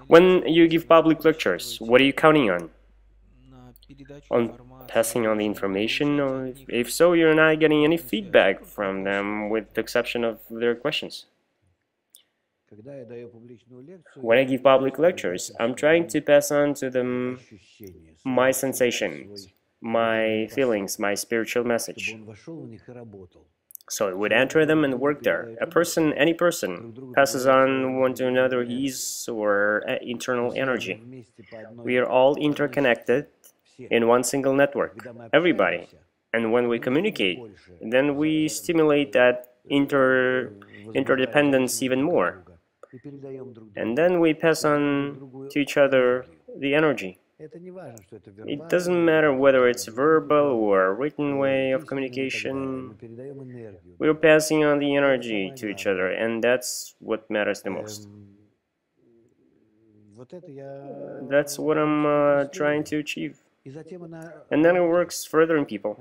When you give public lectures, what are you counting on? On passing on the information, or if so, you're not getting any feedback from them with the exception of their questions. When I give public lectures, I'm trying to pass on to them my sensations, my feelings, my spiritual message. So it would enter them and work there. Any person, passes on one to another his or internal energy. We are all interconnected in one single network, everybody. And when we communicate, then we stimulate that interdependence even more. And then we pass on to each other the energy. It doesn't matter whether it's verbal or a written way of communication. We're passing on the energy to each other, and that's what matters the most. That's what I'm trying to achieve. And then it works further in people.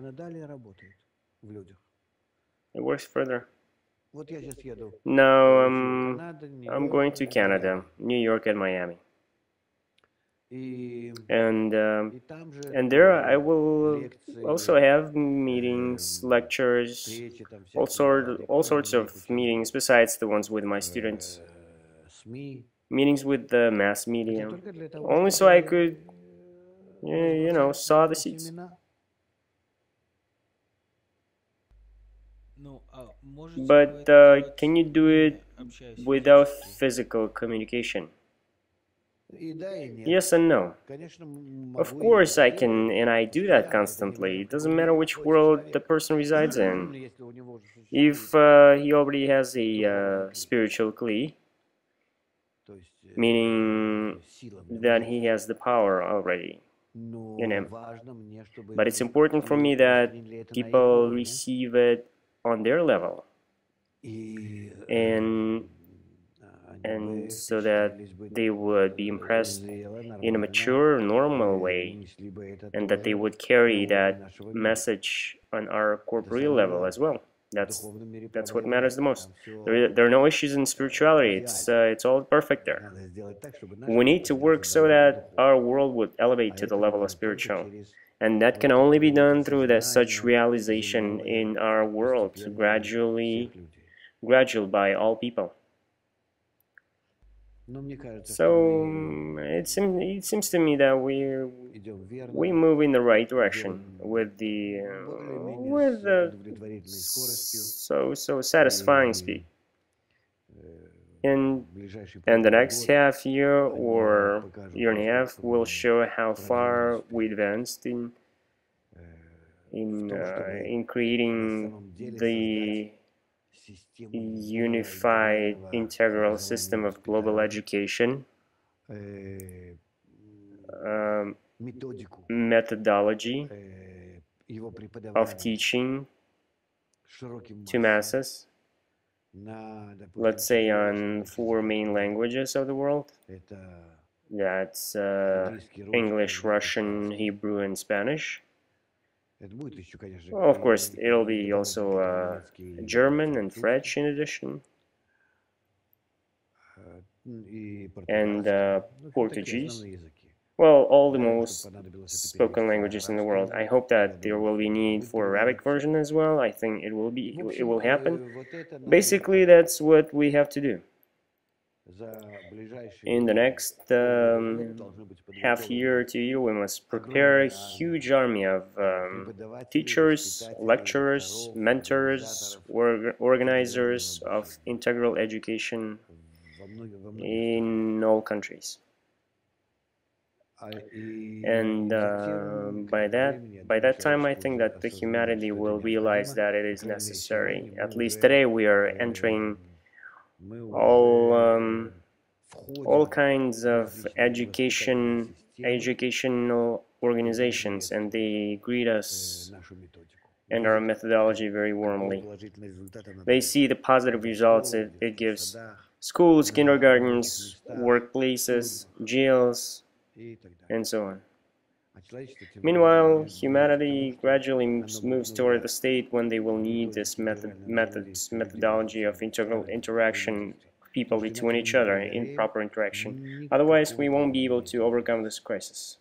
It works further. Now I'm going to Canada, New York and Miami. And there I will also have meetings, lectures, all sorts of meetings besides the ones with my students. Meetings with the mass media, only so I could, sow the seeds. But can you do it without physical communication? Yes and no. Of course I can, and I do that constantly. It doesn't matter which world the person resides in. If he already has a spiritual kli, meaning that he has the power already in him. But it's important for me that people receive it on their level. And so that they would be impressed in a mature, normal way, and that they would carry that message on our corporeal level as well. That's what matters the most. There are no issues in spirituality. It's all perfect there. We need to work so that our world would elevate to the level of spiritual. And that can only be done through such realization in our world, gradual by all people. So it seems to me that we move in the right direction with the so satisfying speed. And the next half year or year and a half will show how far we advanced in creating the unified integral system of global education, methodology of teaching to masses, let's say on 4 main languages of the world. That's English, Russian, Hebrew, and Spanish. Well, of course, it'll be also German and French in addition, and Portuguese. Well, all the most spoken languages in the world. I hope that there will be need for Arabic version as well. I think it will happen. Basically, that's what we have to do. In the next half year to year, we must prepare a huge army of teachers, lecturers, mentors, organizers of integral education in all countries. And by that time, I think that the humanity will realize that it is necessary. At least today, we are entering all kinds of educational organizations, and they greet us and our methodology very warmly. They see the positive results it gives. Schools, kindergartens, workplaces, jails, and so on. Meanwhile, humanity gradually moves toward the state when they will need this methodology of integral interaction of people between each other in proper interaction. Otherwise, we won't be able to overcome this crisis.